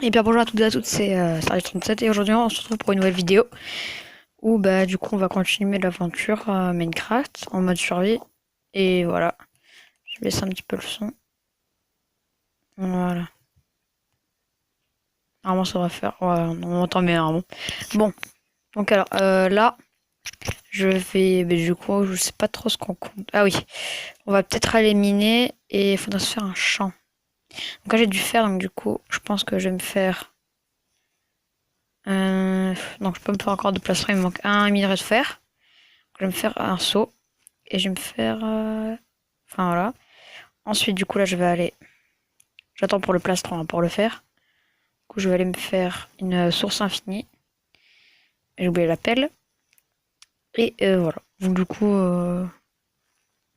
Et bien bonjour à toutes et à toutes, c'est Starly37 et aujourd'hui on se retrouve pour une nouvelle vidéo où bah du coup on va continuer l'aventure Minecraft en mode survie et voilà, je baisse un petit peu le son, voilà, normalement ça va faire, voilà, on entend bien normalement. Bon, donc alors là je vais, mais du coup je sais pas trop ce qu'on compte, ah oui, on va peut-être aller miner et il faudra se faire un champ. Donc là j'ai dû faire, donc du coup je pense que je vais me faire... donc je peux me faire encore de placer, il me manque un minerai de fer. Je vais me faire un seau et je vais me faire... Enfin voilà. Ensuite du coup là je vais aller... J'attends pour le plastron hein, pour le faire. Du coup je vais aller me faire une source infinie. J'ai oublié la pelle. Et voilà. Donc du coup...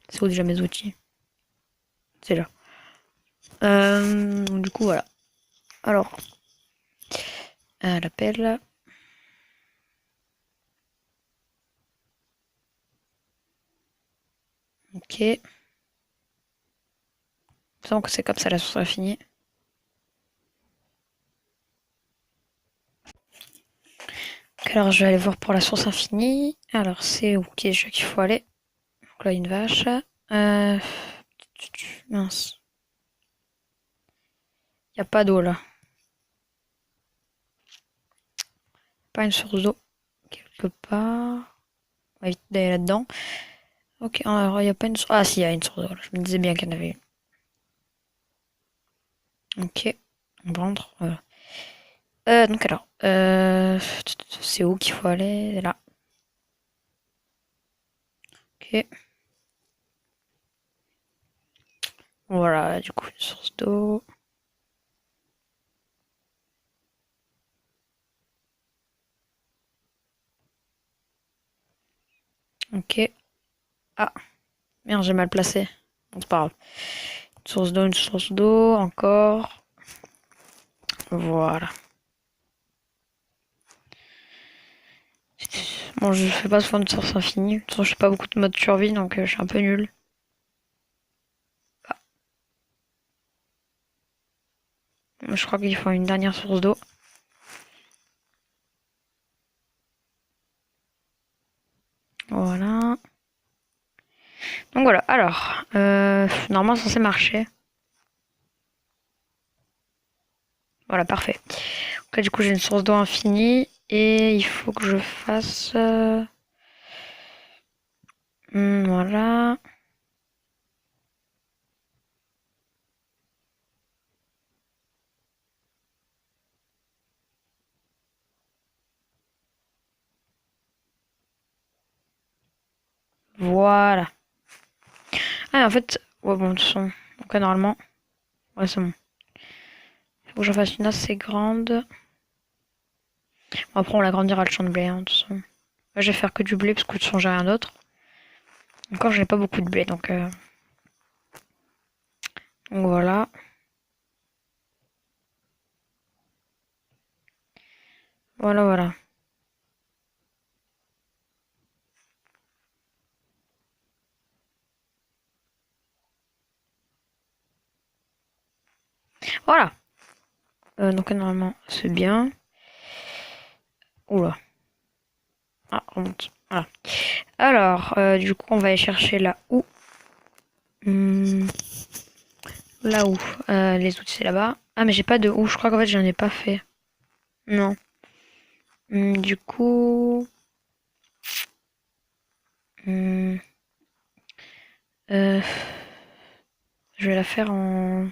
C'est où déjà mes outils? C'est là. Donc, du coup voilà. Alors... la pelle. Ok. Donc c'est comme ça la source infinie. Alors je vais aller voir pour la source infinie. Alors c'est où déjà qu'il faut aller. Donc là une vache. Euh... Mince. Il n'y a pas d'eau là. Pas une source d'eau. Quelque part. On va éviter d'aller là-dedans. Ok, alors il n'y a pas une source. Ah si, il y a une source d'eau. Je me disais bien qu'il y en avait une. Ok. Vendre. Voilà. Donc alors. C'est où qu'il faut aller? Là. Ok. Voilà, du coup, une source d'eau. Ok. Ah, merde, j'ai mal placé. Bon, c'est pas grave. Une source d'eau, encore. Voilà. Bon, je fais pas souvent de source infinie. De toute façon, je fais pas beaucoup de mode survie, donc je suis un peu nul. Ah, je crois qu'il faut une dernière source d'eau. Voilà. Donc voilà, alors, normalement c'est censé marcher. Voilà, parfait. Donc là, du coup, j'ai une source d'eau infinie et il faut que je fasse... voilà. Voilà. Ah, en fait, ouais, bon, de toute façon, donc normalement, ouais, c'est bon. Il faut que j'en fasse une assez grande. Bon, après, on l'agrandira le champ de blé, hein, de toute façon. Là, je vais faire que du blé parce que de toute façon, j'ai rien d'autre. Encore, j'ai pas beaucoup de blé, donc voilà. Voilà, voilà. Voilà. Donc normalement, c'est bien. Oula. Ah, remonte. Voilà. Alors, du coup, on va aller chercher là où. Hmm, là où les outils, c'est là-bas. Ah, mais j'ai pas de où. Je crois qu'en fait, j'en ai pas fait. Non. Du coup. hmm, euh, je vais la faire en.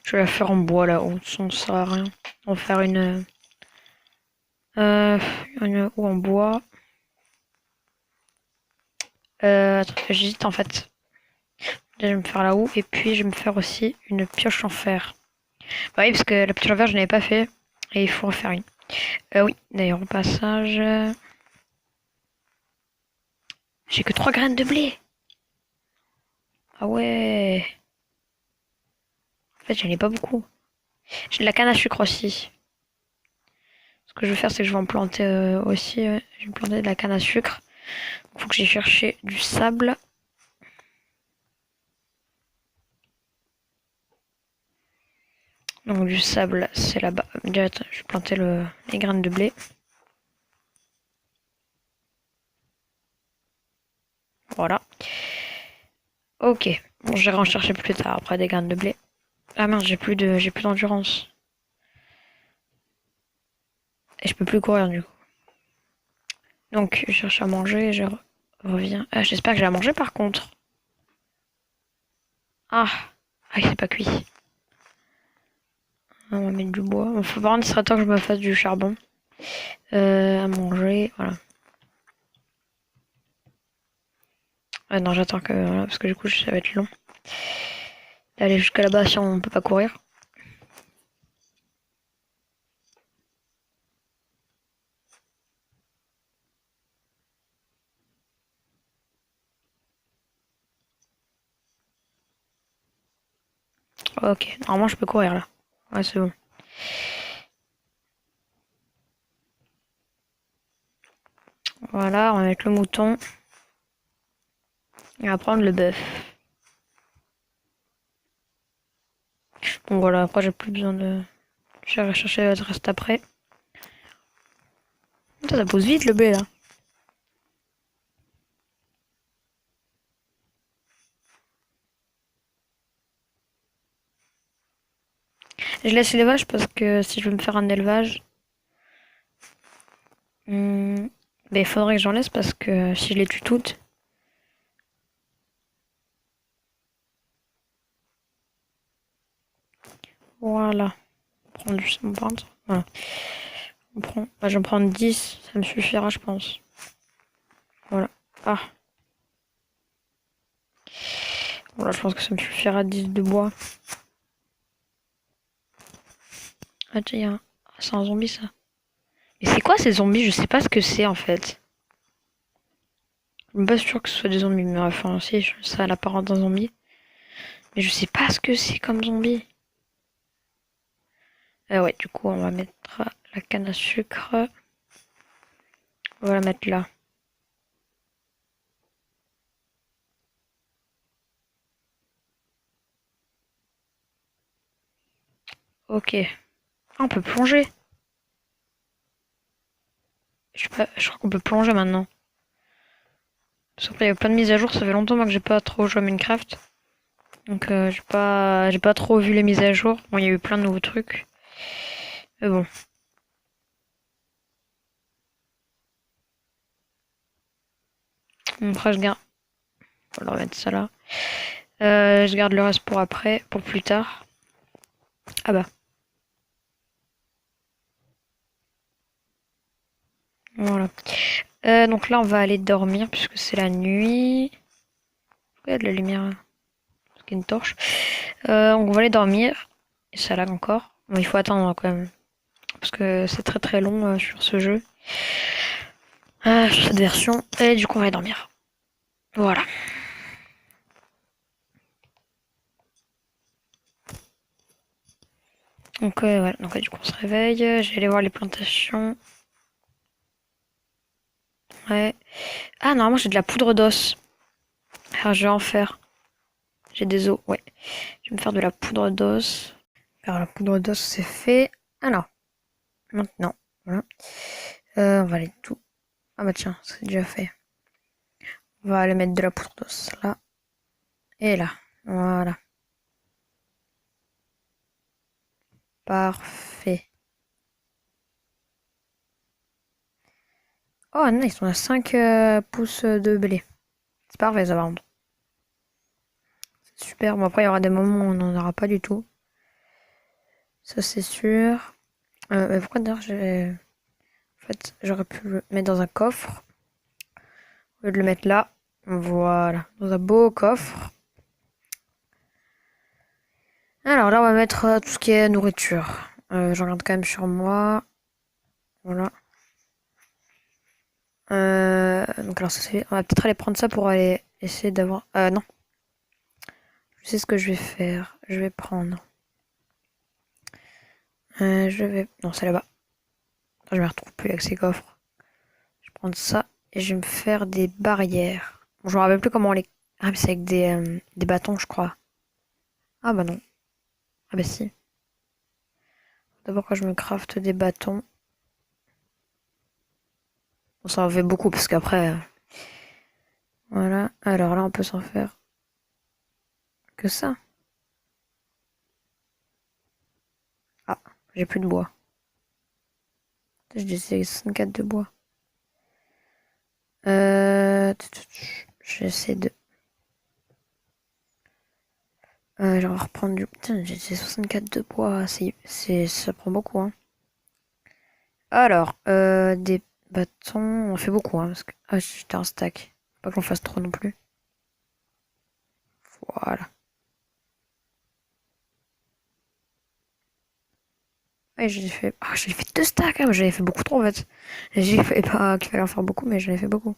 Je vais la faire en bois là-haut. Ça ne sert à rien. On va faire Euh, une ou en bois. Attends, j'hésite en fait. Déjà, je vais me faire là-haut. Et puis, je vais me faire aussi une pioche en fer. Bah oui, parce que la pioche en fer, je n'avais pas fait. Et il faut en faire une. Oui, d'ailleurs, au passage. J'ai que 3 graines de blé. Ah ouais. En fait, j'en ai pas beaucoup. J'ai de la canne à sucre aussi. Ce que je vais faire, c'est que je vais en planter aussi. Je vais planter de la canne à sucre. Il faut que j'aille chercher du sable. Donc du sable, c'est là-bas. Direct, je vais planter les graines de blé. Voilà. Ok. Bon, j'irai en chercher plus tard après des graines de blé. Ah mince, j'ai plus d'endurance. Et je peux plus courir du coup. Donc je cherche à manger et je reviens. Ah, j'espère que j'ai à manger par contre. Ah, ah c'est pas cuit. On va mettre du bois. Bon, faut par contre, il sera temps que je me fasse du charbon. À manger, voilà. Ah non, j'attends que. Voilà, parce que du coup, ça va être long. D'aller jusqu'à là-bas si on peut pas courir. Ok, normalement, je peux courir là. Ouais, c'est bon. Voilà, on va mettre le mouton. Et on va prendre le bœuf. Bon, voilà, après, j'ai plus besoin de. Je vais chercher le reste après. Ça pousse vite le blé là. Je laisse l'élevage parce que si je veux me faire un élevage, il faudrait que j'en laisse parce que si je les tue toutes. Voilà. On prend du sang peintre. Voilà. Je vais en prendre 10, ça me suffira, je pense. Voilà. Ah. Voilà, je pense que ça me suffira 10 de bois. Ah, tiens, c'est un zombie ça. Mais c'est quoi ces zombies? Je sais pas ce que c'est en fait. Je suis pas sûre que ce soit des zombies, mais enfin, si, ça a l'apparence d'un zombie. Mais je sais pas ce que c'est comme zombie. Ouais, du coup, on va mettre la canne à sucre. On va la mettre là. Ok. Ah, on peut plonger. Je crois qu'on peut plonger maintenant. Parce qu'après, il y a plein de mises à jour. Ça fait longtemps moi, que j'ai pas trop joué à Minecraft. Donc, j'ai pas trop vu les mises à jour. Bon, il y a eu plein de nouveaux trucs. Mais bon. Après, je garde. On va remettre ça là. Je garde le reste pour après, pour plus tard. Ah bah. Voilà. Donc là, on va aller dormir puisque c'est la nuit. Pourquoi il y a de la lumière? Parce qu'il y a une torche. On va aller dormir. Et ça lag encore. Bon, il faut attendre quand même. Parce que c'est très très long sur ce jeu. Sur cette version. Et du coup, on va aller dormir. Voilà. Donc, voilà. Donc, du coup, on se réveille. Je vais aller voir les plantations. Ouais. Ah, normalement, j'ai de la poudre d'os. Alors, je vais en faire. J'ai des os, ouais. Je vais me faire de la poudre d'os. Alors, la poudre d'os, c'est fait. Alors, maintenant, voilà. On va aller tout. Ah bah tiens, c'est déjà fait. On va aller mettre de la poudre d'os là. Et là. Voilà. Parfait. Oh, nice, on a 5 pouces de blé. C'est parfait, ça va rendre. C'est super. Bon, après, il y aura des moments où on n'en aura pas du tout. Ça, c'est sûr. Mais pourquoi d'ailleurs, en fait, j'aurais pu le mettre dans un coffre. Au lieu de le mettre là. Voilà. Dans un beau coffre. Alors là, on va mettre tout ce qui est nourriture. Je regarde quand même sur moi. Voilà. Donc alors, on va peut-être aller prendre ça pour aller essayer d'avoir... non. Je sais ce que je vais faire. Je vais prendre... Non, c'est là-bas. Attends, je me retrouve plus avec ces coffres. Je vais prendre ça et je vais me faire des barrières. Bon, je me rappelle plus comment on les... Ah, mais c'est avec des bâtons, je crois. Ah bah non. Ah bah si. D'abord que je me crafte des bâtons. Bon, ça en fait beaucoup parce qu'après... voilà. Alors là, on peut s'en faire que ça. Ah, j'ai plus de bois. J'ai 64 de bois. J'essaie de... je vais reprendre du... Putain, j'ai 64 de bois. Ça prend beaucoup, hein. Alors, des bâtons... On en fait beaucoup, hein. Parce que... Ah, j'étais un stack. Pas qu'on fasse trop non plus. Voilà. Ouais, j'ai fait 2 stacks, hein. J'avais fait beaucoup trop, en fait. J'ai fait pas qu'il fallait en faire beaucoup, mais j'en ai fait beaucoup.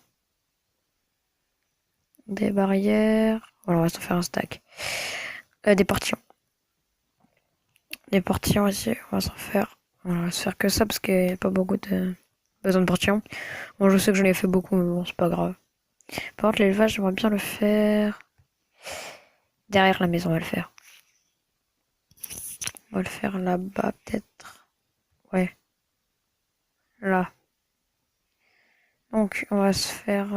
Des barrières... Voilà, on va s'en faire un stack. Des portillons. Des portillons aussi, on va s'en faire. On va se faire que ça parce qu'il n'y a pas beaucoup de besoin de portillons. Bon, je sais que j'en ai fait beaucoup, mais bon, c'est pas grave. Par contre, l'élevage, j'aimerais bien le faire. Derrière la maison, on va le faire. On va le faire là-bas, peut-être. Ouais. Là. Donc, on va se faire...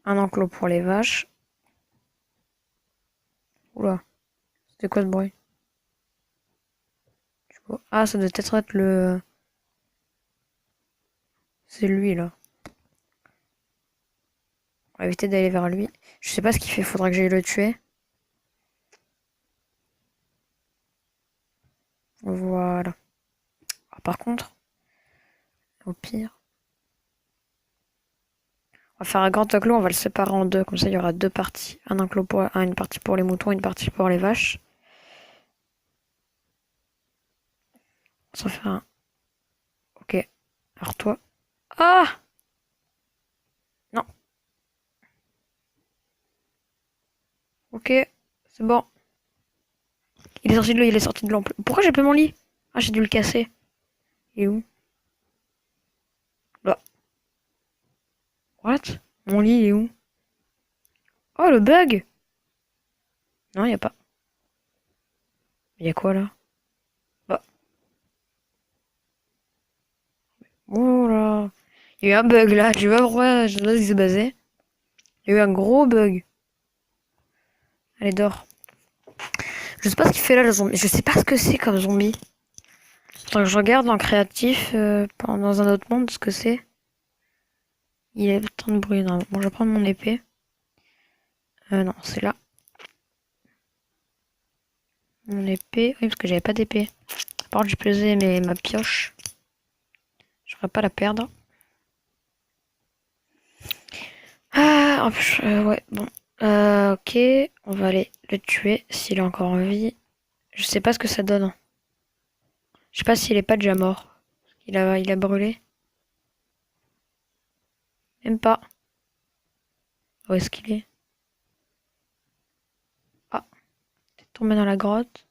un enclos pour les vaches. Oula. C'était quoi ce bruit? Ah, ça doit peut-être être le... C'est lui, là. On va éviter d'aller vers lui. Je sais pas ce qu'il fait, faudra que j'aille le tuer. Voilà. Ah, par contre, au pire... On va faire un grand enclos, on va le séparer en deux. Comme ça, il y aura 2 parties. Un enclos pour... une partie pour les moutons, une partie pour les vaches. Ça fait un... Ok. Alors toi... Ah! Non. Ok. C'est bon. Il est sorti de l'eau, il est sorti de l'eau. Pourquoi j'ai pas mon lit? Ah, j'ai dû le casser. Il est où? Là. What? Mon lit, il est où? Oh, le bug! Non, y a pas. Y a quoi, là? Bah. Oh là. Il y a eu un bug, là. Je sais pas pourquoi. Je sais pas ce qui s'est passé. Il y a eu un gros bug. Allez, dors. Je sais pas ce qu'il fait là, le zombie. Je sais pas ce que c'est comme zombie. Attends que je regarde en créatif, dans un autre monde, ce que c'est. Il y a tant de bruit. Non. Bon, je vais prendre mon épée. Non, c'est là. Mon épée. Oui, parce que j'avais pas d'épée. Par contre, j'ai pesé ma pioche. Je voudrais pas la perdre. Ah, en plus, ouais, bon. Ok, on va aller le tuer s'il est encore en vie. Je sais pas ce que ça donne. Je sais pas s'il est pas déjà mort. Il a brûlé. Même pas. Où est-ce qu'il est? Ah, t'es tombé dans la grotte.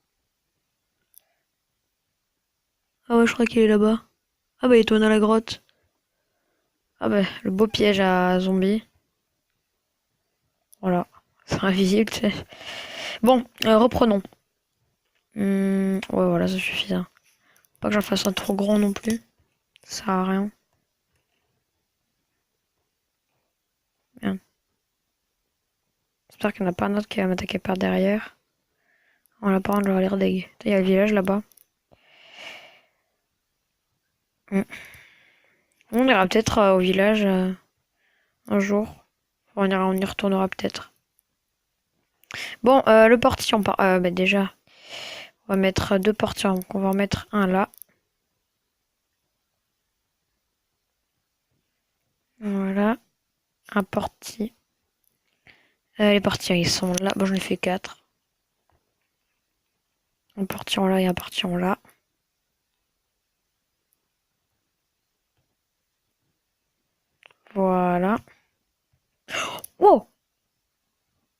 Ah ouais, je crois qu'il est là-bas. Ah bah il est tombé dans la grotte. Ah bah, le beau piège à zombies. Voilà. C'est invisible, tu sais. Bon, reprenons. Ouais, voilà, ça suffit. Ça. Pas que j'en fasse un trop grand non plus. Ça sert à rien. Bien. J'espère qu'il n'y en a pas un autre qui va m'attaquer par derrière. On l'a pas, on va l'air deg. Il y a le village là-bas. On ira peut-être au village un jour. On y retournera peut-être. Bon, le portillon, bah déjà, on va mettre 2 portillons. Donc on va en mettre un là. Voilà. Un portillon. Les portillons, ils sont là. Bon, j'en ai fait 4. Un portillon là et un portillon là. Voilà. Wow!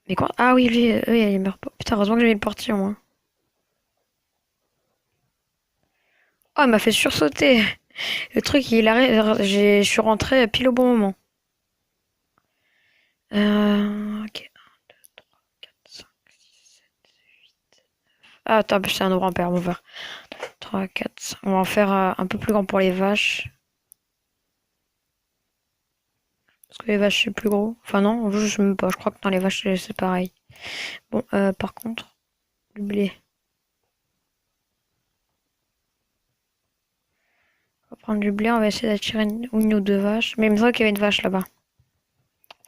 Mais quoi? Ah oui, lui, il meurt pas. Putain, heureusement que j'ai mis le portillon, moi. Oh, il m'a fait sursauter. Le truc, il arrive. Je suis rentrée pile au bon moment. Ok. 1, 2, 3, 4, 5, 6, Ah, attends, c'est un nombre impair, on va faire 3, 4. On va en faire un peu plus grand pour les vaches. Parce que les vaches, c'est plus gros. Enfin, non, je sais même pas. Je crois que dans les vaches, c'est pareil. Bon, par contre, le blé. On va prendre du blé, on va essayer d'attirer une ou deux vaches. Mais il me semble qu'il y avait une vache là-bas.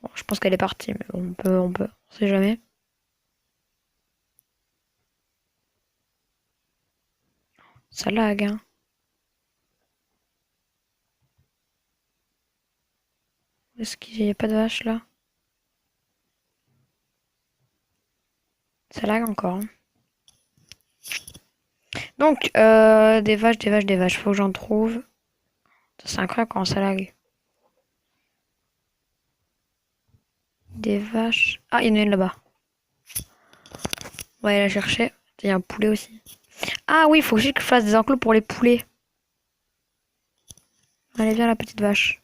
Bon, je pense qu'elle est partie, mais bon, on sait jamais. Ça lag, hein. Est-ce qu'il n'y a pas de vache là? Ça lag encore, hein. Donc, des vaches, des vaches, des vaches. Faut que j'en trouve. C'est incroyable quand ça lag. Des vaches. Ah, il y en a une là-bas. On va aller la chercher. Il y a un poulet aussi. Ah oui, il faut aussi que je fasse des enclos pour les poulets. Allez, viens la petite vache.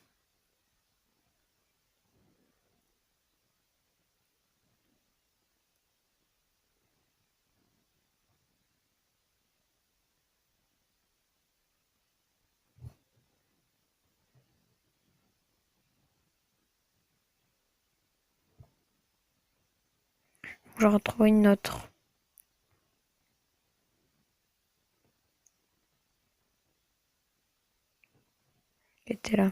J'en retrouve une autre. Qui était là.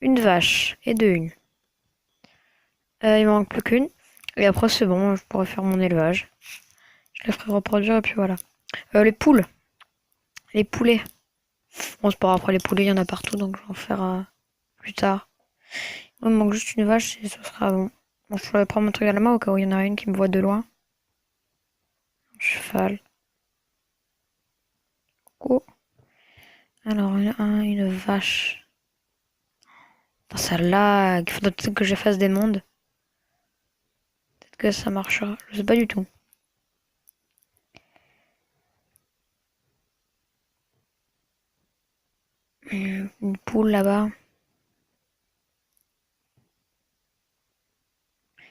Une vache et deux une. Il m'en manque plus qu'une. Et après, c'est bon, je pourrais faire mon élevage. Je les ferai reproduire et puis voilà. Les poules. Les poulets. Bon, c'est pas grave, après les poulets, il y en a partout, donc je vais en faire plus tard. Il me manque juste une vache et ce sera bon. Bon, je pourrais prendre mon truc à la main au cas où il y en a une qui me voit de loin. Un cheval. Oh. Alors, une vache. Putain, ça lag. Il faudrait peut-être que je fasse des mondes. Peut-être que ça marchera. Je sais pas du tout. Une poule là-bas.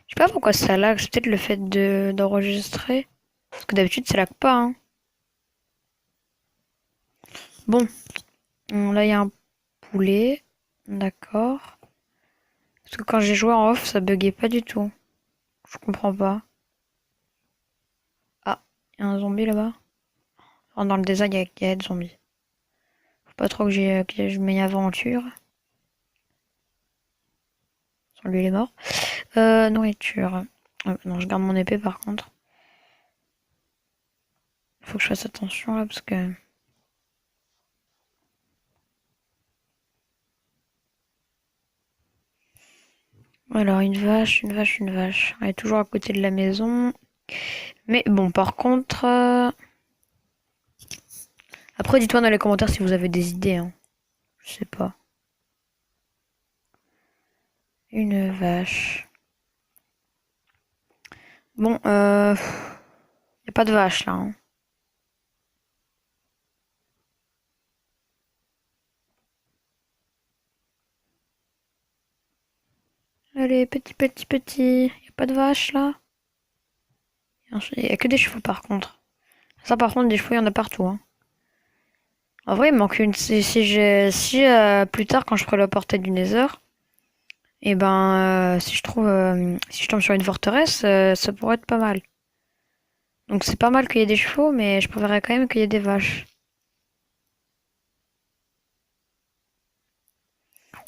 Je sais pas pourquoi ça lag. C'est peut-être le fait d'enregistrer. Parce que d'habitude, ça lag pas, hein. Bon. Là, il y a un poulet. D'accord. Parce que quand j'ai joué en off, ça buguait pas du tout. Je comprends pas. Ah, il y a un zombie là-bas. Enfin, dans le désert, il y a des zombies. Faut pas trop que je m'y aventure. Sans lui, il est mort. Nourriture. Non, je garde mon épée par contre. Faut que je fasse attention là parce que. Alors, une vache, une vache, une vache. Elle est toujours à côté de la maison. Mais bon, par contre. Après, dites-moi dans les commentaires si vous avez des idées, hein. Je sais pas. Une vache. Bon, y a pas de vache là, hein. Allez, petit, petit, petit. Y a pas de vache là. Y a que des chevaux par contre. Ça, par contre, des chevaux, il y en a partout, hein. En vrai, il me manque une. Si plus tard, quand je ferai la portée du Nether, et ben, si je tombe sur une forteresse, ça pourrait être pas mal. Donc c'est pas mal qu'il y ait des chevaux, mais je préférerais quand même qu'il y ait des vaches.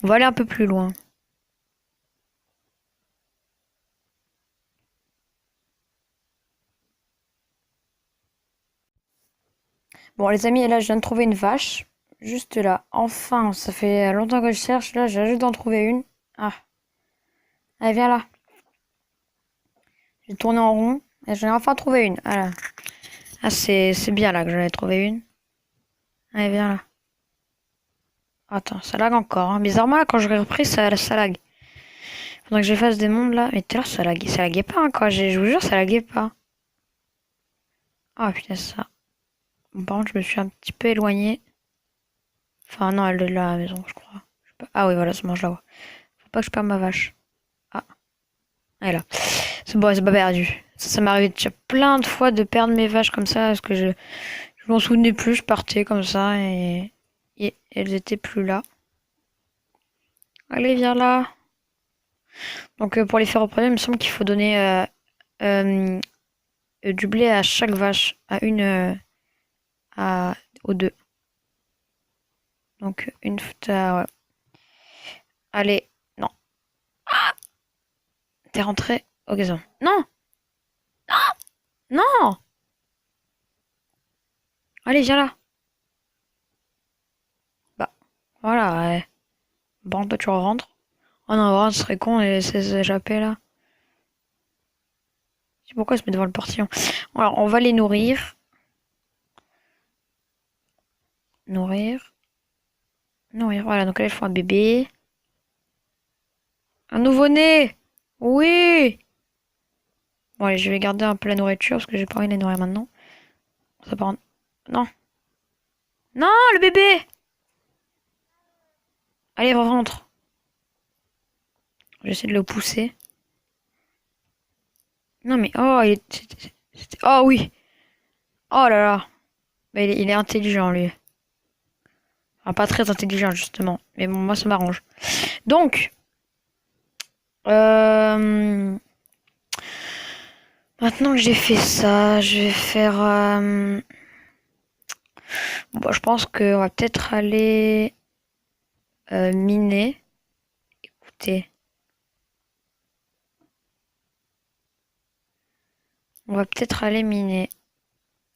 On va aller un peu plus loin. Bon, les amis, là, je viens de trouver une vache. Juste là. Enfin, ça fait longtemps que je cherche. Là, j'ai juste d'en trouver une. Ah. Allez, viens là. J'ai tourné en rond. Et j'en ai enfin trouvé une. Voilà. Ah, c'est bien là que j'en ai trouvé une. Allez, viens là. Attends, ça lag encore, hein. Bizarrement, là, quand j'aurai repris, ça lag. Faudrait que je fasse des mondes là. Mais tout à l'heure, ça laguait pas, hein, quoi. Je vous jure, ça laguait pas. Ah, putain, ça. Bon, par contre, je me suis un petit peu éloigné. Enfin, non, elle est là à la maison, je crois. Je sais pas. Ah oui, voilà, ça mange là-haut. Faut pas que je perde ma vache. Ah, elle est là. C'est bon, c'est pas perdu. Ça m'est arrivé déjà plein de fois de perdre mes vaches comme ça, parce que je m'en souvenais plus, je partais comme ça et elles étaient plus là. Allez, viens là. Donc pour les faire reproduire, il me semble qu'il faut donner euh, du blé à chaque vache, à une, à, aux deux. Donc une ouais. Allez, non, t'es rentré au gazon. Non, non. Allez, viens là. Bah, voilà. Ouais. Bon, toi tu rentres. Oh non, vraiment, ce serait con et laisser échapper là. Je sais pourquoi ils se met devant le portillon. Alors, on va les nourrir. Nourrir. Nourrir. Voilà, donc là, il faut un bébé. Un nouveau-né. Oui. Bon, allez, je vais garder un peu la nourriture parce que j'ai pas envie de les nourrir maintenant. Ça part en... Non. Non, le bébé. Allez, rentre. J'essaie de le pousser. Non, mais... Oh, oh oui. Oh là là. Mais il est intelligent, lui. Enfin, pas très intelligent, justement. Mais bon, moi, ça m'arrange. Donc... Euh... Maintenant que j'ai fait ça, je vais faire... Bon, je pense qu'on va peut-être aller miner. Écoutez, on va peut-être aller miner.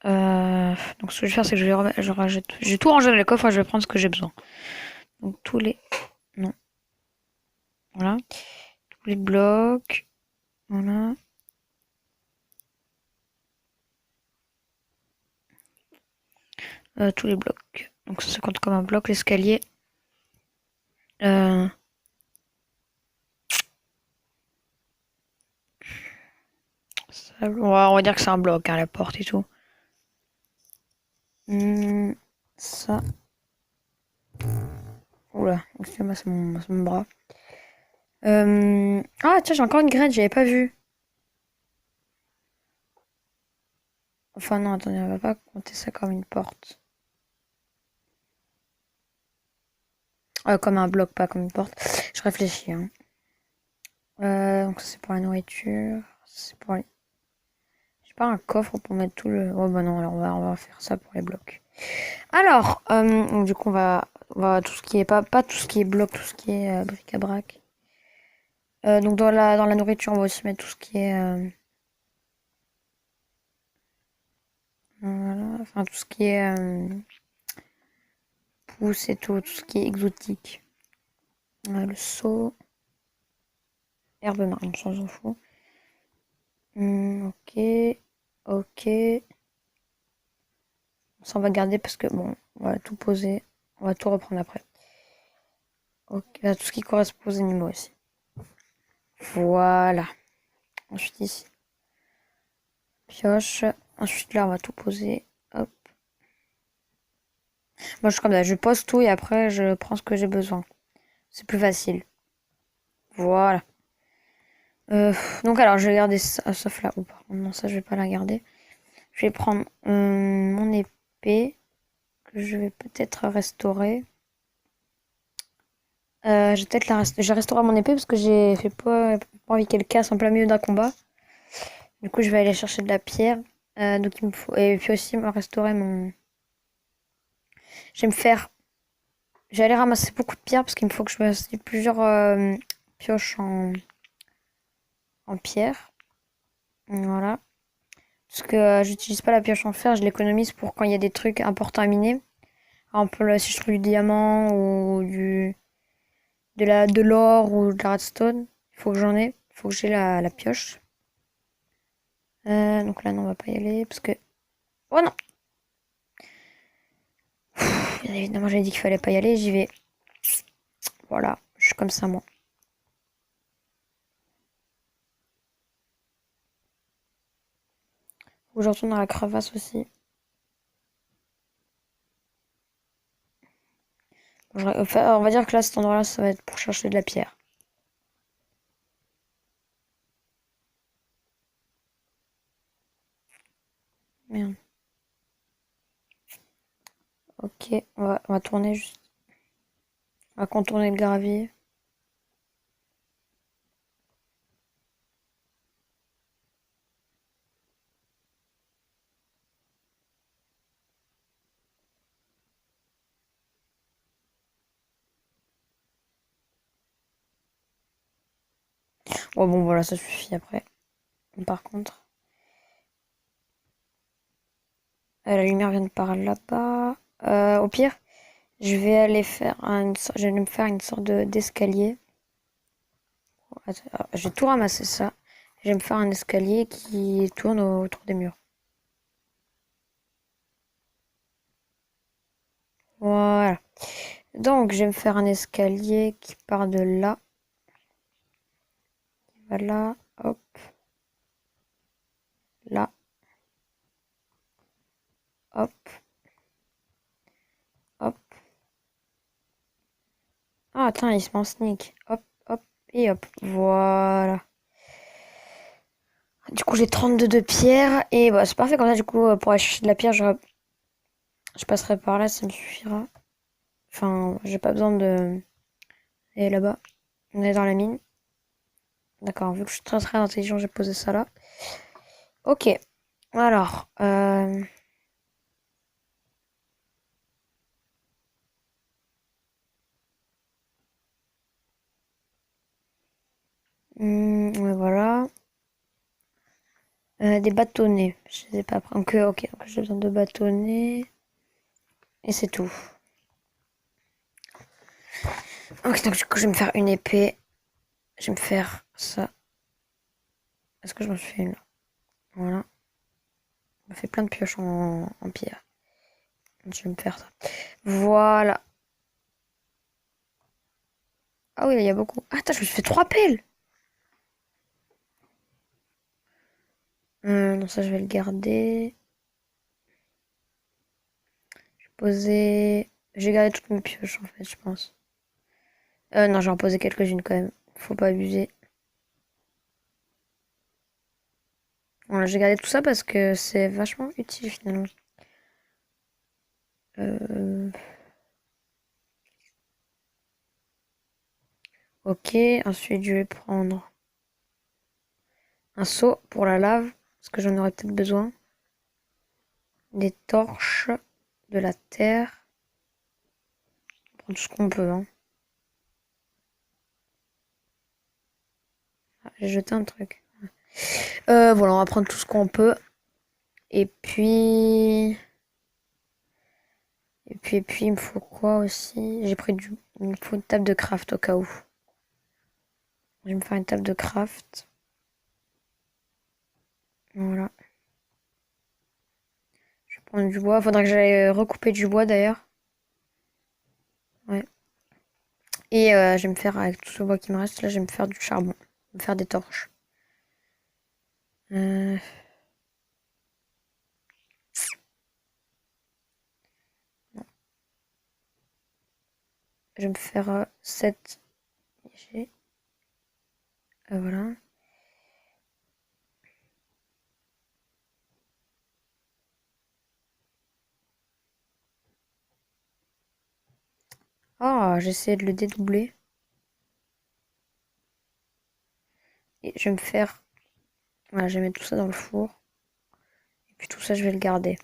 Donc ce que je vais faire, c'est que je rajoute... J'ai tout rangé dans les coffres et je vais prendre ce que j'ai besoin. Donc tous les... Non. Voilà. Tous les blocs. Voilà. Tous les blocs. Donc ça compte comme un bloc, l'escalier. Euh... on va dire que c'est un bloc, hein, la porte et tout. Ça. Oula, excusez-moi, c'est mon bras. Ah, tiens, j'ai encore une graine, j'avais pas vu. Enfin, non, attendez, on va pas compter ça comme une porte. Comme un bloc, pas comme une porte. Je réfléchis, hein. Donc, ça, c'est pour la nourriture. C'est pour les... J'ai pas un coffre pour mettre tout le... Oh, bah non, alors on va faire ça pour les blocs. Alors, donc, du coup, on va tout ce qui est... Pas tout ce qui est bloc, tout ce qui est bric-à-brac. Donc, dans la nourriture, on va aussi mettre tout ce qui est... voilà, enfin, tout ce qui est... pousse et tout ce qui est exotique. Le seau. Herbe marine, ça s'en fout. Ok. Ok. Ça, on va garder parce que, bon, on va tout poser. On va tout reprendre après. Ok. Là, tout ce qui correspond aux animaux aussi. Voilà. Ensuite, ici. Pioche. Ensuite, là, on va tout poser. Hop. Moi, je suis comme ça. Je pose tout et après, je prends ce que j'ai besoin. C'est plus facile. Voilà. Donc, alors, je vais garder ça, sauf là. Oh, par contre, non, ça, je vais pas la garder. Je vais prendre mon épée que je vais peut-être restaurer. Je vais restaurer mon épée parce que j'ai fait pas envie qu'elle casse en plein milieu d'un combat. Du coup, je vais aller chercher de la pierre. Donc il me faut et puis aussi me restaurer mon. Je vais me faire. Je vais aller ramasser beaucoup de pierres parce qu'il me faut que je me fasse plusieurs pioches en pierre. Voilà. Parce que j'utilise pas la pioche en fer, je l'économise pour quand il y a des trucs importants à miner. Un peu là, si je trouve du diamant ou de l'or ou de la redstone, il faut que j'en ai. Il faut que j'ai la pioche. Donc là, non, on va pas y aller parce que... Oh non! Bien évidemment, j'avais dit qu'il fallait pas y aller, j'y vais. Voilà, je suis comme ça, moi. Faut que je retourne dans la crevasse aussi. Enfin, on va dire que là, cet endroit-là, ça va être pour chercher de la pierre. Merde. Ok, on va tourner juste. On va contourner le gravier. Oh bon, voilà, ça suffit après. Par contre, la lumière vient de par là-bas. Au pire, je vais aller je vais me faire une sorte d'escalier. Attends, je vais tout ramasser ça. Je vais me faire un escalier qui tourne autour des murs. Voilà. Donc, je vais me faire un escalier qui part de là. Voilà, hop. Là, hop, hop. Ah, attends, il se met en sneak. Hop, hop, et hop. Voilà. Du coup, j'ai 32 de pierre. Et bah, c'est parfait comme ça. Du coup, pour aller chercher de la pierre, je passerai par là, ça me suffira. Enfin, j'ai pas besoin de... Et là-bas, on est dans la mine. D'accord, vu que je suis très très intelligent, j'ai posé ça là. Ok, alors... ouais, voilà. Des bâtonnets. Je les ai pas pris. Ok, ok. Donc j'ai besoin de bâtonnets. Et c'est tout. Ok, donc du coup, je vais me faire une épée. Je vais me faire ça. Est-ce que je me suis fait une là? Voilà. Je me fait plein de pioches en pierre. Je vais me faire ça. Voilà. Ah oui, il y a beaucoup. Ah, attends, je me suis fait 3 pelles. Non, ça, je vais le garder. Je vais poser... J'ai gardé toutes mes pioches, en fait, je pense. Non, j'ai en posé quelques-unes quand même. Faut pas abuser. Voilà, j'ai gardé tout ça parce que c'est vachement utile, finalement. Euh... Ok, ensuite, je vais prendre un seau pour la lave, parce que j'en aurai peut-être besoin. Des torches, de la terre. On prend tout ce qu'on peut, hein. Ah, j'ai jeté un truc. Voilà, on va prendre tout ce qu'on peut. Et puis... Et puis, il me faut quoi aussi? Il me faut une table de craft au cas où. Je vais me faire une table de craft. Voilà. Je vais prendre du bois. Faudra que j'aille recouper du bois d'ailleurs. Ouais. Et je vais me faire, avec tout ce bois qui me reste, là, je vais me faire du charbon. Je vais me faire des torches. Euh, je vais me faire 7. Voilà. Ah, j'ai essayé de le dédoubler. Et je vais me faire... Voilà, je vais mettre tout ça dans le four. Et puis tout ça, je vais le garder.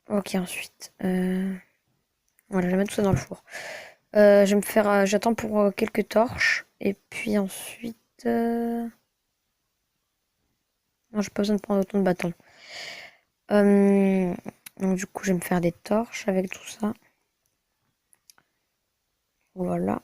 Ok, ensuite... Voilà, je vais mettre tout ça dans le four. Je vais me faire... j'attends pour quelques torches. Et puis ensuite... Non, j'ai pas besoin de prendre autant de bâtons. Donc du coup, je vais me faire des torches avec tout ça. Voilà.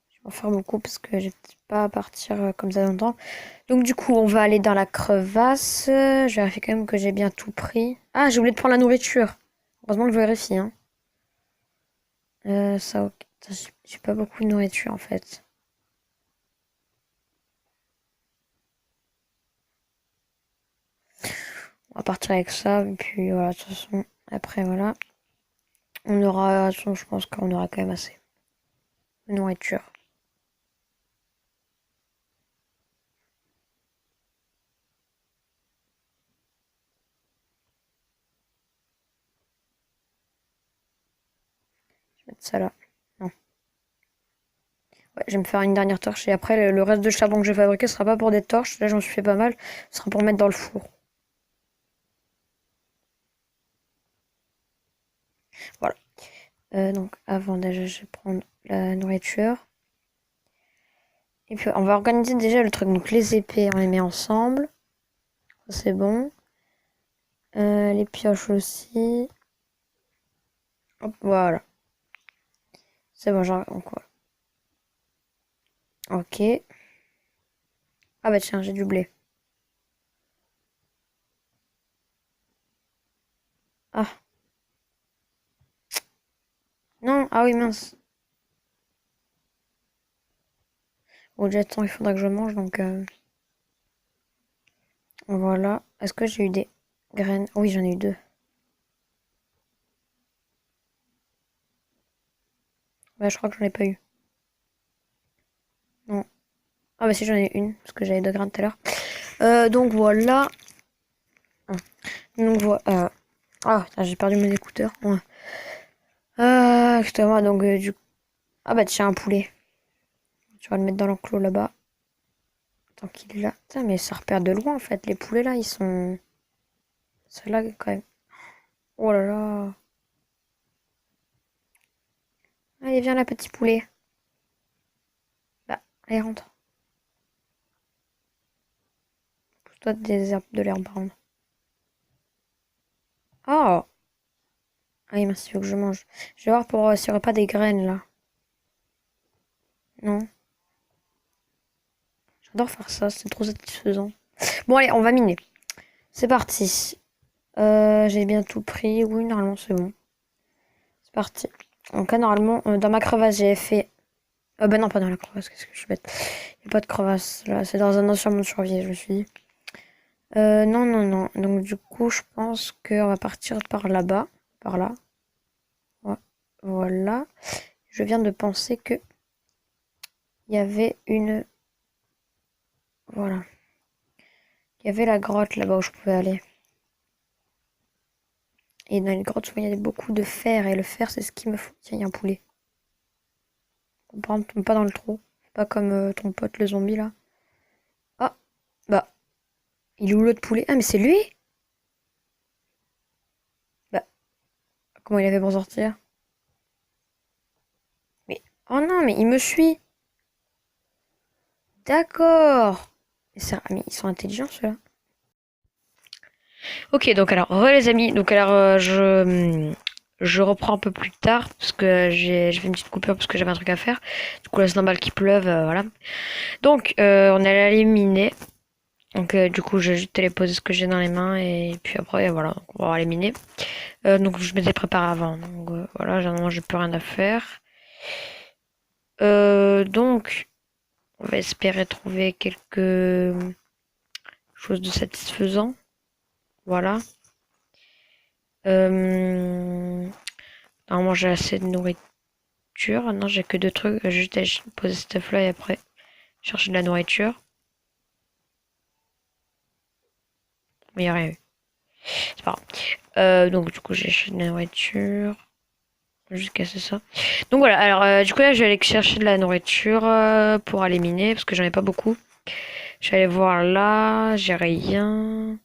Je vais en faire beaucoup parce que j'ai pas à partir comme ça longtemps. Donc du coup, on va aller dans la crevasse. Je vérifie quand même que j'ai bien tout pris. Ah, j'ai oublié de prendre la nourriture. Heureusement que je vérifie, hein. Ça, ok. J'ai pas beaucoup de nourriture en fait. On va partir avec ça. Et puis voilà, de toute façon, après voilà. On aura, je pense qu'on aura quand même assez de nourriture. Je vais mettre ça là. Non. Ouais, je vais me faire une dernière torche et après le reste de charbon que j'ai fabriqué sera pas pour des torches. Là j'en suis fait pas mal. Ce sera pour mettre dans le four. Voilà. Donc avant déjà je vais prendre la nourriture. Et puis on va organiser déjà le truc. Donc les épées on les met ensemble. C'est bon. Les pioches aussi. Hop, voilà. C'est bon, genre quoi. Ok. Ah bah tiens, j'ai du blé. Ah. Non, ah oui mince. Bon déjà temps il faudra que je mange donc voilà. Est-ce que j'ai eu des graines? Oui j'en ai eu deux. Ouais je crois que j'en ai pas eu. Non. Ah bah si j'en ai une, parce que j'avais deux graines tout à l'heure. Donc voilà. Donc voilà. Ah j'ai perdu mes écouteurs. Ouais. Excusez-moi donc du coup. Ah bah tiens un poulet. Tu vas le mettre dans l'enclos là-bas. Tant qu'il est là. Putain mais ça repère de loin en fait. Les poulets là ils sont. Ça lag quand même. Oh là là. Allez viens là petit poulet. Bah, allez rentre. Pousse-toi de l'herbe par contre. Oh. Ah oui merci, il faut que je mange. Je vais voir pour s'il n'y aurait pas des graines là. Non. J'adore faire ça, c'est trop satisfaisant. Bon allez, on va miner. C'est parti. J'ai bien tout pris. Oui, normalement c'est bon. C'est parti. Donc là, normalement, dans ma crevasse, j'ai fait... bah non, pas dans la crevasse, qu'est-ce que je suis bête. Il n'y a pas de crevasse. Là, c'est dans un ancien monde survie, je me suis dit. Non, non, non. Donc du coup, je pense qu'on va partir par là-bas. Par là. Ouais. Voilà. Je viens de penser que... Il y avait une... Voilà. Il y avait la grotte là-bas où je pouvais aller. Et dans les grottes, souvent, il y a beaucoup de fer. Et le fer, c'est ce qu'il me faut. Tiens, il y a un poulet. Par exemple, tombe pas dans le trou. Pas comme ton pote le zombie là. Ah, bah, il est où l'autre poulet? Ah, mais c'est lui? Bah, comment il avait pour sortir? Mais, oh non, mais il me suit. D'accord. Mais ils sont intelligents ceux-là. Ok, donc alors, les amis. Donc alors, je reprends un peu plus tard parce que j'ai fait une petite coupure parce que j'avais un truc à faire. Du coup là c'est normal qu'il pleuve, voilà. Donc on allait aller miner. Donc du coup j'ai juste téléposé ce que j'ai dans les mains et puis après voilà, donc, on va aller miner. Donc je m'étais préparé avant. Donc voilà, généralement j'ai plus rien à faire. Donc on va espérer trouver quelque chose de satisfaisant. Voilà. Normalement j'ai assez de nourriture. Non, j'ai que deux trucs. Je vais juste aller poser cette œuf là et après chercher de la nourriture. Mais il n'y a rien eu. C'est pas grave. Donc du coup j'ai acheté de la nourriture. Juste casser ça. Donc voilà, alors du coup là je vais aller chercher de la nourriture pour aller miner parce que j'en ai pas beaucoup. Je vais aller voir là, j'ai rien.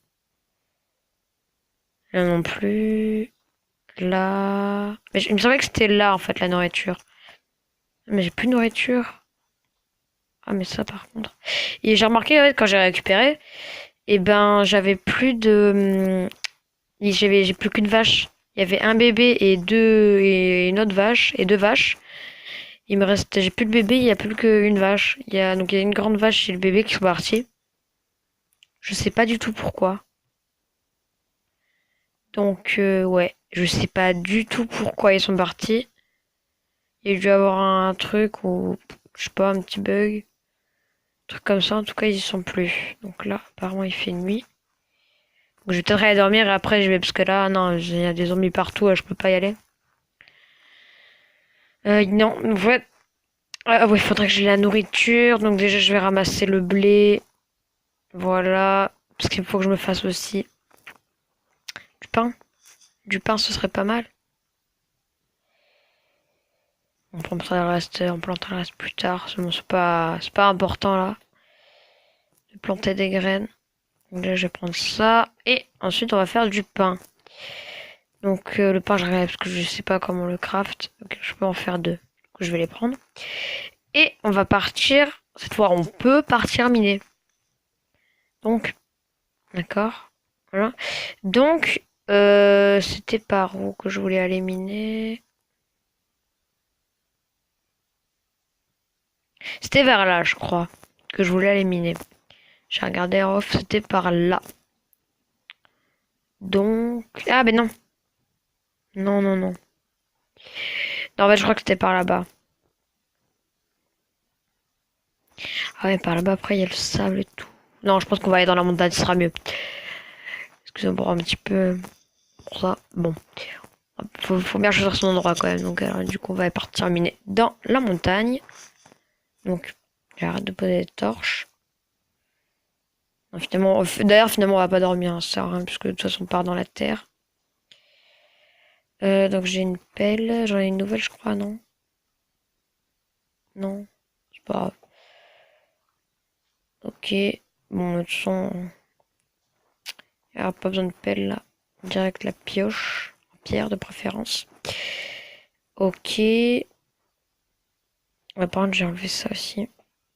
Là non plus. Là. Mais il me semblait que c'était là en fait la nourriture. Mais j'ai plus de nourriture. Ah mais ça par contre. Et j'ai remarqué en fait, quand j'ai récupéré, et ben j'avais plus de. J'ai plus qu'une vache. Il y avait un bébé et deux et une autre vache et deux vaches. Il me reste, j'ai plus de bébé, il y a plus qu'une vache. Donc il y a une grande vache et le bébé qui sont partis. Je sais pas du tout pourquoi. Donc ouais, je sais pas du tout pourquoi ils sont partis. Il y a dû avoir un truc ou je sais pas, un petit bug, un truc comme ça. En tout cas, ils y sont plus. Donc là, apparemment, il fait nuit. Je vais peut-être aller dormir et après je vais, parce que là, non, il y a des zombies partout, je peux pas y aller. Non, en fait, ouais, il faudrait que j'ai la nourriture. Donc déjà, je vais ramasser le blé. Voilà. Parce qu'il faut que je me fasse aussi du pain. Du pain, ce serait pas mal. On plantera le reste plus tard. C'est pas important là. De planter des graines. Donc là, je vais prendre ça. Et ensuite, on va faire du pain. Donc le pain, je regarde parce que je sais pas comment le craft. Donc je peux en faire deux. Du coup, je vais les prendre. Et on va partir. Cette fois, on peut partir miner. Donc, d'accord. Voilà. Donc, c'était par où que je voulais aller miner? C'était vers là, je crois, que je voulais aller miner. J'ai regardé off, c'était par là. Donc... Ah, ben non. Non, non, non. Non, en fait, je crois que c'était par là-bas. Ah ouais, par là-bas, après, il y a le sable et tout. Non, je pense qu'on va aller dans la montagne, ce sera mieux. Excusez-moi pour un petit peu... Pour ça, bon. Faut bien choisir son endroit quand même. Donc, alors, du coup, on va partir miner dans la montagne. Donc, j'arrête de poser des torches. Non, finalement, d'ailleurs, finalement, on va pas dormir, hein, ça sert à rien, puisque de toute façon, on part dans la terre. Donc, j'ai une pelle. J'en ai une nouvelle, je crois, non? Non, c'est pas grave. Ok. Bon, de toute façon, il n'y aura pas besoin de pelle, là. Direct la pioche. En pierre, de préférence. Ok. Ouais, par contre, j'ai enlevé ça aussi.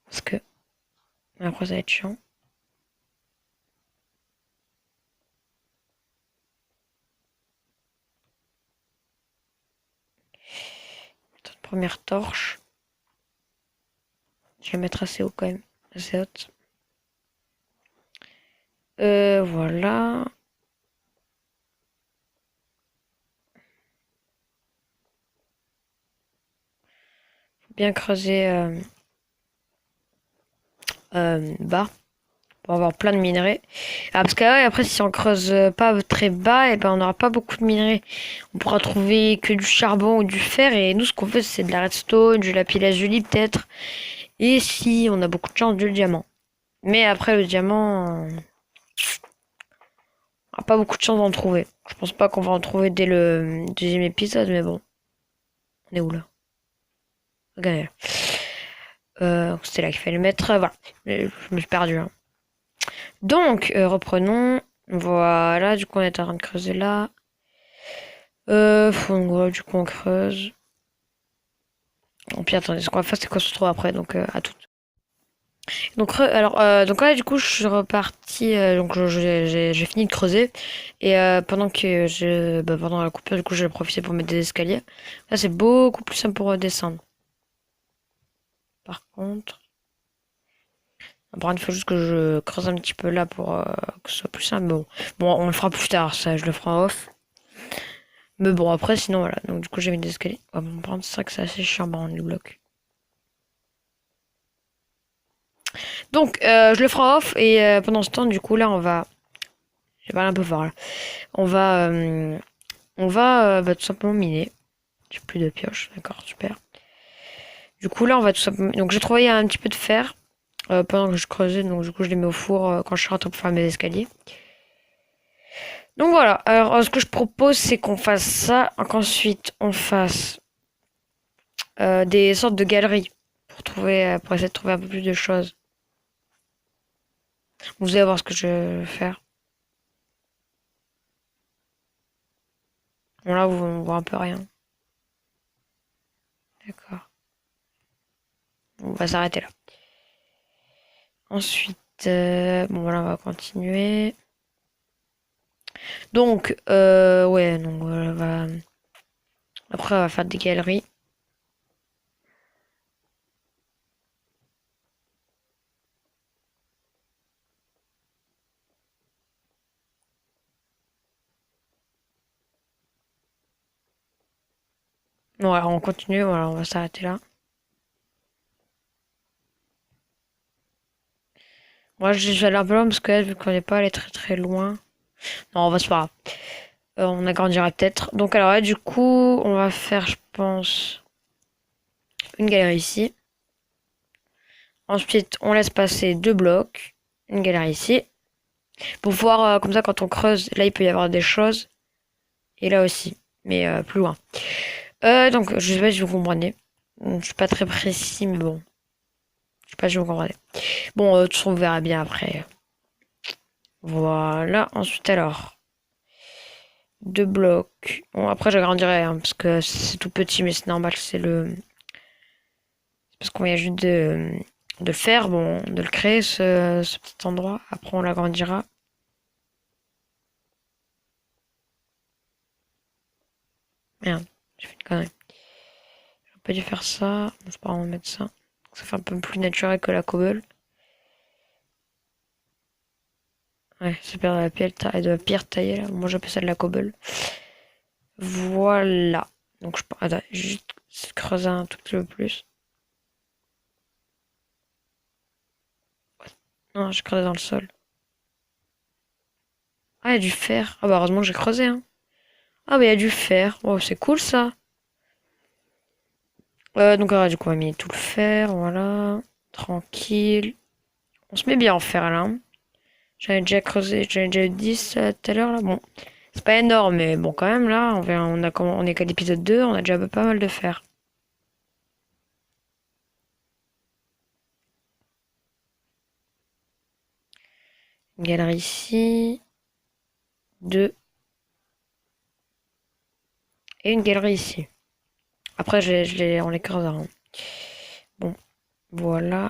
Parce que après, ça va être chiant. Première torche. Je vais mettre assez haut quand même. Assez haute. Voilà. Faut bien creuser bas pour avoir plein de minerais. Ah, parce que ouais, après, si on creuse pas très bas, et ben on n'aura pas beaucoup de minerais. On pourra trouver que du charbon ou du fer. Et nous, ce qu'on veut, c'est de la redstone, du lapis lazuli peut-être. Et si on a beaucoup de chance, du diamant. Mais après, le diamant, on n'a pas beaucoup de chance d'en trouver. Je pense pas qu'on va en trouver dès le deuxième épisode, mais bon. On est où là? Regardez. C'était là qu'il fallait le mettre. Voilà. Je me suis perdu. Hein. Donc, reprenons. Voilà, du coup, on est en train de creuser là. Voilà, du coup, on creuse. Puis attendez, ce qu'on va faire, c'est qu'on se retrouve après. Donc, à tout. Donc, donc là, du coup, je suis repartie. Donc, j'ai fini de creuser. Et pendant la coupure, du coup, j'ai profité pour mettre des escaliers. Là, c'est beaucoup plus simple pour descendre. Par contre, il faut juste que je creuse un petit peu là pour que ce soit plus simple. Bon, on le fera plus tard, ça, je le ferai en off. Mais bon, après, sinon, voilà. Donc, du coup, j'ai mis des escaliers. On va prendre ça, que c'est assez chiant, les blocs. Donc, je le ferai off. Et pendant ce temps, du coup, là, on va... J'ai parlé un peu fort, là. On va tout simplement miner. J'ai plus de pioche. D'accord, super. Du coup, là, on va tout simplement... Donc, j'ai trouvé un petit peu de fer pendant que je creusais. Donc, du coup, je les mets au four quand je suis rentrée pour faire mes escaliers. Donc, voilà. Alors, ce que je propose, c'est qu'on fasse ça. Qu'ensuite, on fasse des sortes de galeries pour essayer de trouver un peu plus de choses. Vous allez voir ce que je vais faire. Bon, là, on voit un peu rien. D'accord. On va s'arrêter là. Ensuite, bon, voilà, on va continuer. Donc, ouais, donc, voilà. Après, on va faire des galeries. Voilà, on continue, voilà, on va s'arrêter là. Moi, je vais aller un peu loin parce que là, vu qu'on n'est pas allé très très loin. Non, on va se pas grave. On agrandira peut-être. Donc alors là, du coup, on va faire, je pense, une galerie ici. Ensuite, on laisse passer 2 blocs. Une galerie ici. Pour voir, comme ça, quand on creuse, là, il peut y avoir des choses. Et là aussi. Mais plus loin. Donc, je sais pas si vous comprenez. Je suis pas très précis, mais bon. Je sais pas si vous comprenez. Bon, de toute façon, on verra bien après. Voilà. Ensuite, alors. 2 blocs. Bon, après, j'agrandirai, hein, parce que c'est tout petit, mais c'est normal. Parce qu'on vient juste de le faire, bon, de le créer, ce petit endroit. Après, on l'agrandira. Merde, j'ai fait une connerie. J'aurais pas dû faire ça. Bon, c'est pas grave, on va mettre ça. Ça fait un peu plus naturel que la cobble. Ouais, c'est de la pierre taillée, là. Moi, j'appelle ça de la cobble. Voilà. Donc, attends, juste creuser un tout petit peu plus. Non, j'ai creusé dans le sol. Ah, il y a du fer. Ah bah, heureusement que j'ai creusé, hein. Ah bah, il y a du fer. Oh, c'est cool, ça. Donc, du coup, on va mettre tout le fer, voilà. Tranquille. On se met bien en fer, là, hein. J'avais déjà creusé, j'avais déjà eu 10 tout à l'heure, là. Bon, c'est pas énorme, mais bon, quand même, là, on est qu'à l'épisode 2, on a déjà pas mal de fer. Une galerie ici. 2. Et une galerie ici. Après, on les creusera, hein. Bon, voilà.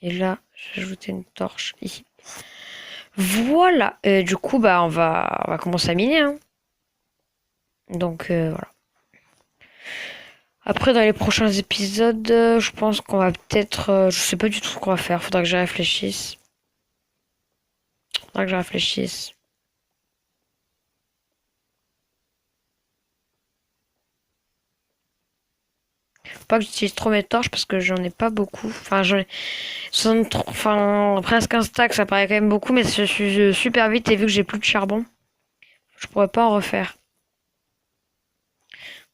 Et là, j'ai ajouté une torche ici. Voilà. Du coup, bah, on va commencer à miner, hein. Donc, voilà. Après, dans les prochains épisodes, je pense qu'on va peut-être... je sais pas du tout ce qu'on va faire. Faudra que je réfléchisse. Faudra que je réfléchisse. Faut pas que j'utilise trop mes torches parce que j'en ai pas beaucoup. Enfin, j'en ai 63, enfin, presque un stack, ça paraît quand même beaucoup, mais je suis super vite et vu que j'ai plus de charbon, je pourrais pas en refaire.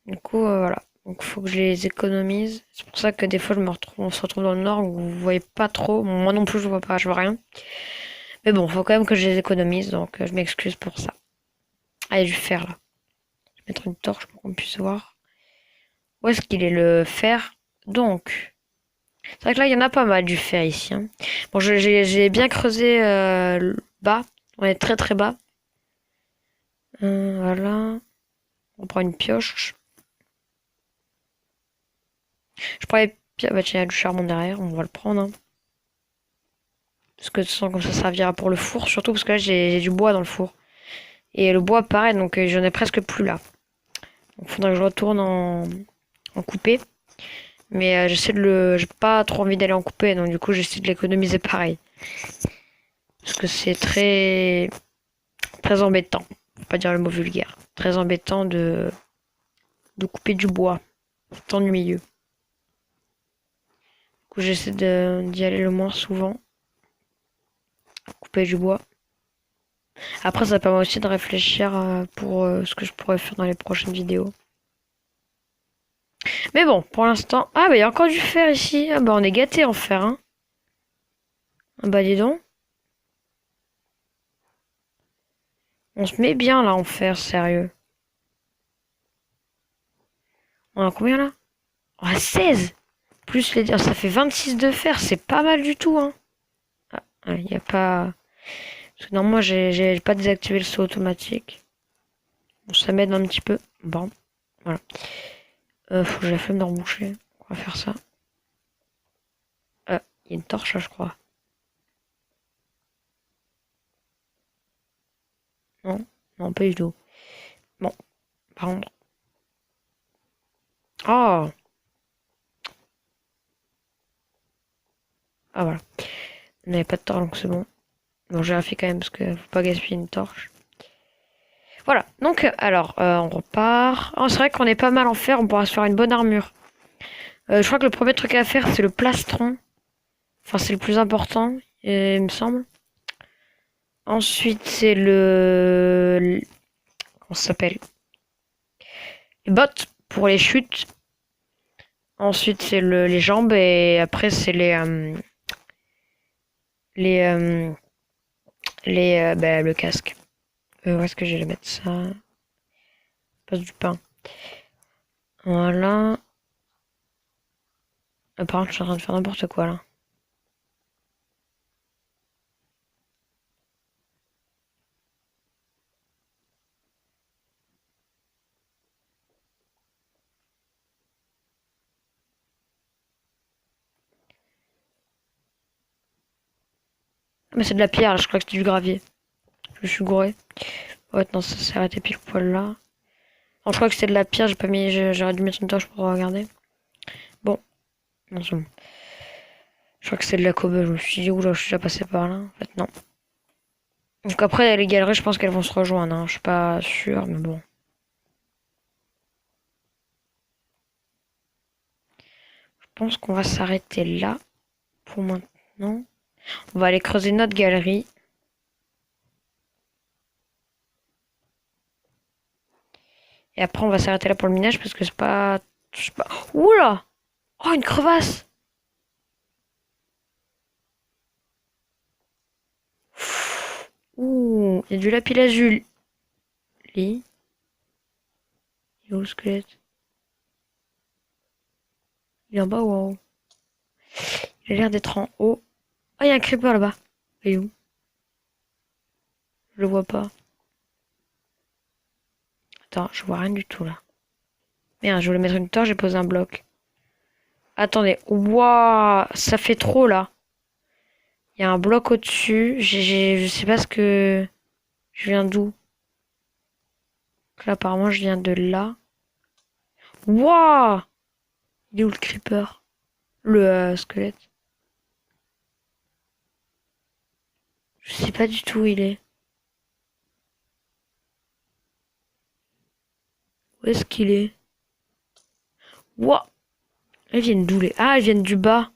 Du coup, voilà. Donc, faut que je les économise. C'est pour ça que des fois, on se retrouve dans le nord où vous voyez pas trop. Bon, moi non plus, je vois pas, je vois rien. Mais bon, faut quand même que je les économise, donc je m'excuse pour ça. Ah, il y a du fer là. Je vais mettre une torche pour qu'on puisse voir. Où est-ce qu'il est le fer? Donc, c'est vrai que là, il y en a pas mal du fer ici, hein. Bon, j'ai bien creusé bas. On est très très bas. Voilà. On prend une pioche. Je prends les pioches. Bah tiens, il y a du charbon derrière. On va le prendre, hein. Parce que de toute façon, comme ça servira pour le four. Surtout parce que là, j'ai du bois dans le four. Et le bois, pareil, donc j'en ai presque plus là. Donc, faudra que je retourne en coupé. Mais j'essaie de le... J'ai pas trop envie d'aller en couper, donc du coup, j'essaie de l'économiser pareil. Parce que c'est très... Très embêtant. Faut pas dire le mot vulgaire. Très embêtant de couper du bois. C'est ennuyeux. Du coup, j'essaie d'y aller le moins souvent. Couper du bois. Après, ça permet aussi de réfléchir pour ce que je pourrais faire dans les prochaines vidéos. Mais bon, pour l'instant... Ah, bah, il y a encore du fer ici. Ah, bah, on est gâtés en fer, hein. Ah, bah, dis donc. On se met bien, là, en fer, sérieux. On a combien, là? On a 16. Plus les... ça fait 26 de fer. C'est pas mal du tout, hein. Ah, il n'y a pas... Parce que normalement, j'ai pas désactivé le saut automatique. Bon, ça m'aide un petit peu. Bon, voilà. Faut que j'ai la flemme de reboucher. On va faire ça. Il y a une torche là, je crois. Non, non, pas du tout. Bon, par contre. Oh! Ah voilà. On n'avait pas de torche, donc c'est bon. Bon, j'ai vérifié quand même parce que faut pas gaspiller une torche. Voilà, donc alors, on repart. Oh, c'est vrai qu'on est pas mal en fer, on pourra se faire une bonne armure. Je crois que le premier truc à faire, c'est le plastron. Enfin, c'est le plus important, il me semble. Ensuite, c'est comment ça s'appelle? Les bottes pour les chutes. Ensuite, c'est les jambes. Et après, c'est les, euh, le casque. Où est-ce que je vais mettre ça? Passe du pain. Voilà. Par contre, je suis en train de faire n'importe quoi là. Ah, mais c'est de la pierre, là, je crois que c'est du gravier. Je me suis gouré. Ouais, non, ça s'est arrêté pile poil là. Non, je crois que c'était de la pierre, j'ai pas mis, j'aurais dû mettre une torche pour regarder. Bon, non, c'est bon. Je crois que c'est de la cobble, je me suis dit, oula, je suis déjà passé par là. En fait, non. Donc après, les galeries, je pense qu'elles vont se rejoindre, hein. Je suis pas sûr, mais bon. Je pense qu'on va s'arrêter là pour maintenant. On va aller creuser notre galerie. Et après, on va s'arrêter là pour le minage parce que c'est pas. Je sais pas. Oula! Oh, une crevasse! Ouh, il y a du lapis lazuli. Il est où le squelette? Il est en bas ou en haut? Il a l'air d'être en haut. Ah, il y a un creeper là-bas. Il est où? Je le vois pas. Attends, je vois rien du tout là. Merde, je voulais mettre une torche, j'ai posé un bloc. Attendez, waouh, ça fait trop là. Il y a un bloc au-dessus. Je sais pas ce que. Je viens d'où? Là, apparemment, je viens de là. Waouh! Il est où le creeper? Le squelette. Je sais pas du tout où il est. Où est-ce qu'il est? Waouh! Ils viennent d'où les. Ah, ils viennent du bas.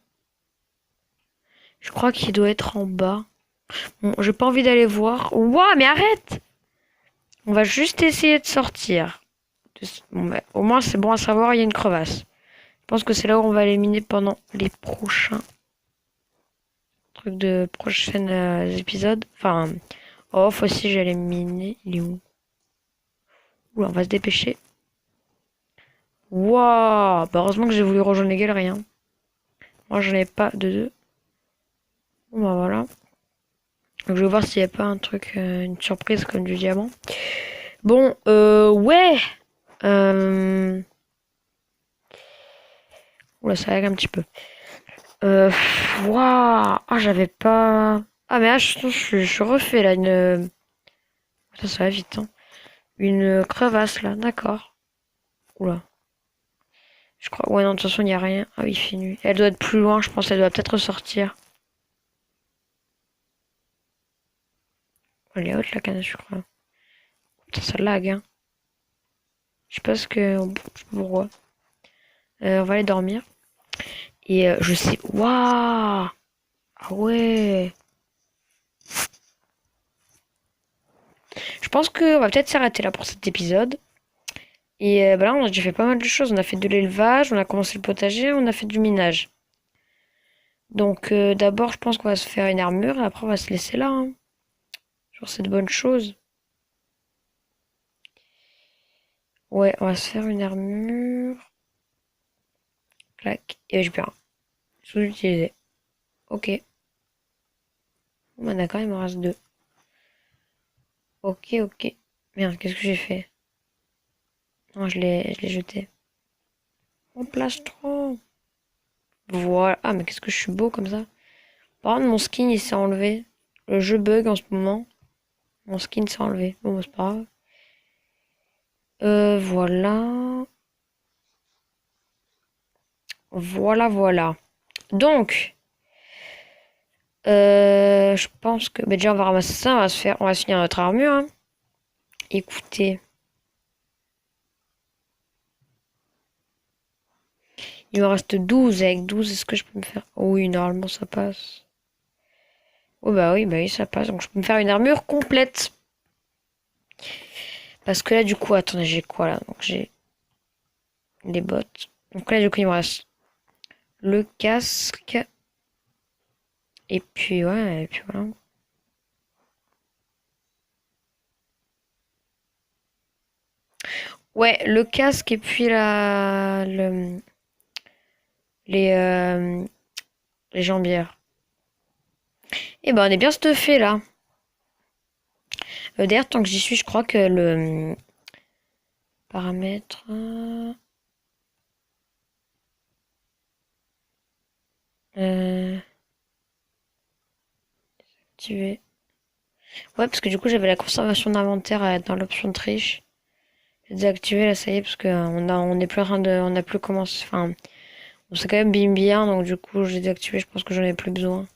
Je crois qu'il doit être en bas. Bon, j'ai pas envie d'aller voir. Waouh, mais arrête! On va juste essayer de sortir. Bon, bah, au moins, c'est bon à savoir, il y a une crevasse. Je pense que c'est là où on va éliminer pendant les prochains trucs de prochains épisodes. Enfin, off aussi, j'ai éliminé. Il est où? Oula, on va se dépêcher. Waouh! Bah, heureusement que j'ai voulu rejoindre les galeries. Hein. Moi, j'en ai pas de deux. Bon, bah voilà. Donc, je vais voir s'il n'y a pas un truc, une surprise comme du diamant. Bon, ouais! Euh... Oula, ça lag un petit peu. Waouh! Ah, j'avais pas. Ah, mais là, je refais là une. Ça va vite, hein. Une crevasse là, d'accord. Oula. Je crois. Ouais, non, de toute façon, il n'y a rien. Ah oui, il fait nuit. Elle doit être plus loin, je pense. Elle doit peut-être ressortir. Elle est haute la canne, je crois. Putain, ça lag, hein. Je sais pas ce que. Je sais pas pourquoi. On va aller dormir. Et je sais. Waouh! Ah ouais! Je pense qu'on va peut-être s'arrêter là pour cet épisode. Et bah là, on a déjà fait pas mal de choses. On a fait de l'élevage, on a commencé le potager, on a fait du minage. Donc d'abord, je pense qu'on va se faire une armure et après on va se laisser là. Hein. Genre, c'est de bonnes choses. Ouais, on va se faire une armure. Clac. Et je perds. Sous-utilisé. Ok. Bon, bah, d'accord, il m'en reste deux. Ok, ok. Merde, qu'est-ce que j'ai fait? Non, je l'ai jeté. On place trop. Voilà. Ah, mais qu'est-ce que je suis beau comme ça. Par contre, mon skin, il s'est enlevé. Le jeu bug en ce moment. Mon skin s'est enlevé. Bon, bah, c'est pas grave. Voilà. Voilà, voilà. Donc, je pense que bah, déjà on va ramasser ça, on va se finir notre armure. Hein. Écoutez, il me reste 12. Avec 12, est-ce que je peux me faire... Oui, normalement ça passe. Oh bah oui, ça passe. Donc je peux me faire une armure complète. Parce que là, du coup, attendez, j'ai quoi là? Donc j'ai les bottes. Donc là, du coup, il me reste le casque. Et puis, ouais, et puis voilà. Ouais, le casque et puis les, euh, les jambières. Et ben, on est bien stuffé là. D'ailleurs, tant que j'y suis, je crois que le paramètre. Euh, activé. Ouais, parce que du coup, j'avais la conservation d'inventaire dans l'option triche. J'ai désactivé là, ça y est, parce que on est plus en train de, on a plus commencé. Enfin, on s'est quand même bien, donc du coup, j'ai désactivé. Je pense que j'en ai plus besoin.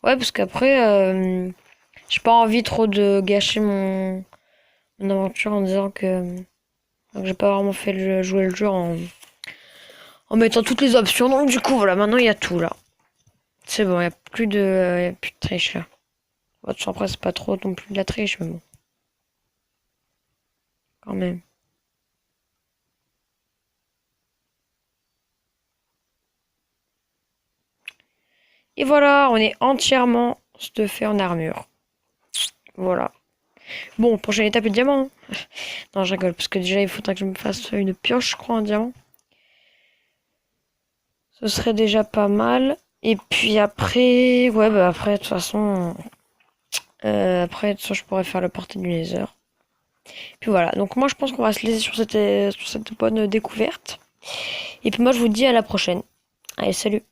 Ouais, parce qu'après, j'ai pas envie trop de gâcher mon aventure en disant que j'ai pas vraiment fait jouer le jeu en mettant toutes les options. Donc du coup, voilà, maintenant il y a tout là. C'est bon, y a plus de triche là. Bon, après, c'est pas trop non plus de la triche, mais bon, quand même. Et voilà, on est entièrement stuffé en armure. Voilà. Bon, prochaine étape, le diamant. Hein. Non, je rigole, parce que déjà, il faudrait que je me fasse une pioche, je crois, en diamant. Ce serait déjà pas mal. Et puis après, ouais, bah après, de toute façon, je pourrais faire le porté du Nether. Puis voilà, donc moi, je pense qu'on va se laisser sur cette bonne découverte. Et puis moi, je vous dis à la prochaine. Allez, salut.